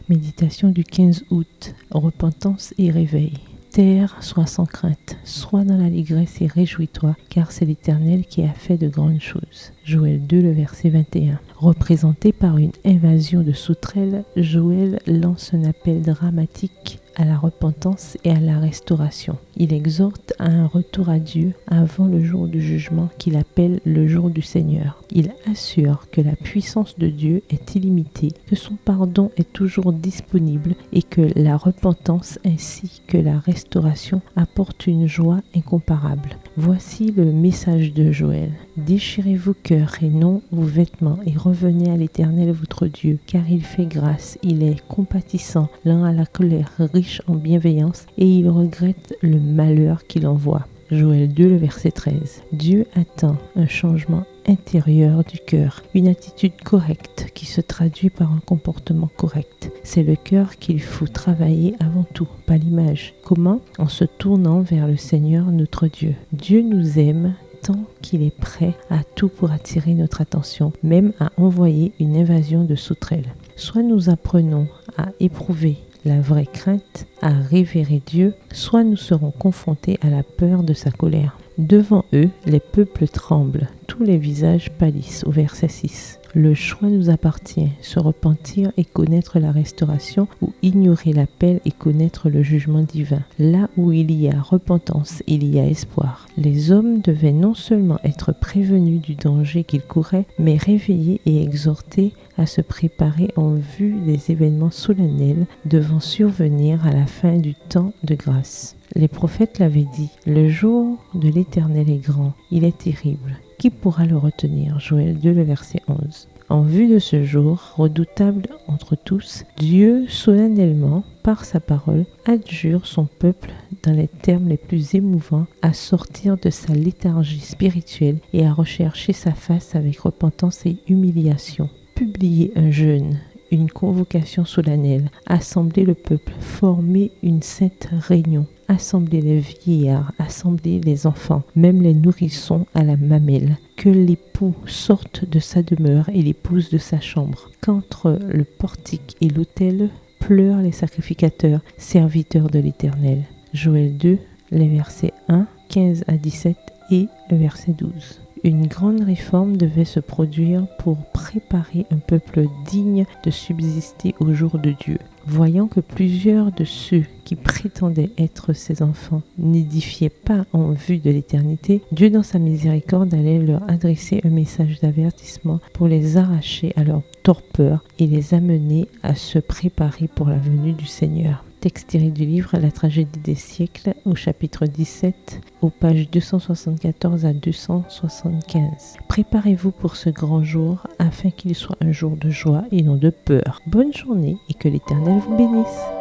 Méditation du 15 août. Repentance et réveil. Terre, sois sans crainte, sois dans l'allégresse et réjouis-toi, car c'est l'Éternel qui a fait de grandes choses. Joël 2, le verset 21. Représenté par une invasion de sauterelles, Joël lance un appel dramatique à la repentance et à la restauration. Il exhorte à un retour à Dieu avant le jour du jugement qu'il appelle le jour du Seigneur. Il assure que la puissance de Dieu est illimitée, que son pardon est toujours disponible et que la repentance ainsi que la restauration apportent une joie incomparable. Voici le message de Joël. Déchirez vos cœurs et non vos vêtements et revenez à l'Éternel votre Dieu, car il fait grâce, il est compatissant, lent à la colère, riche en bienveillance et il regrette le malheur qu'il envoie. Joël 2, le verset 13. Dieu attend un changement intérieur du cœur, une attitude correcte qui se traduit par un comportement correct. C'est le cœur qu'il faut travailler avant tout, pas l'image. Comment ? En se tournant vers le Seigneur notre Dieu. Dieu nous aime tant qu'il est prêt à tout pour attirer notre attention, même à envoyer une invasion de sauterelles. Soit nous apprenons à éprouver la vraie crainte, à révérer Dieu, soit nous serons confrontés à la peur de sa colère. Devant eux, les peuples tremblent, tous les visages pâlissent, au verset 6. Le choix nous appartient, se repentir et connaître la restauration ou ignorer l'appel et connaître le jugement divin. Là où il y a repentance, il y a espoir. Les hommes devaient non seulement être prévenus du danger qu'ils couraient, mais réveillés et exhortés à se préparer en vue des événements solennels devant survenir à la fin du temps de grâce. Les prophètes l'avaient dit, le jour de l'Éternel est grand, il est terrible. Qui pourra le retenir ? Joël 2, le verset 11. En vue de ce jour, redoutable entre tous, Dieu solennellement, par sa parole, adjure son peuple dans les termes les plus émouvants à sortir de sa léthargie spirituelle et à rechercher sa face avec repentance et humiliation. Publier un jeûne, une convocation solennelle, assembler le peuple, former une sainte réunion, assembler les vieillards, assembler les enfants, même les nourrissons à la mamelle, que l'époux sorte de sa demeure et l'épouse de sa chambre, qu'entre le portique et l'autel pleurent les sacrificateurs, serviteurs de l'Éternel. Joël 2, les versets 1, 15 à 17 et le verset 12. Une grande réforme devait se produire pour préparer un peuple digne de subsister au jour de Dieu. Voyant que plusieurs de ceux qui prétendaient être ses enfants n'édifiaient pas en vue de l'éternité, Dieu dans sa miséricorde allait leur adresser un message d'avertissement pour les arracher à leur torpeur et les amener à se préparer pour la venue du Seigneur. Texte tiré du livre La tragédie des siècles au chapitre 17, aux pages 274 à 275. Préparez-vous pour ce grand jour afin qu'il soit un jour de joie et non de peur. Bonne journée et que l'Éternel vous bénisse.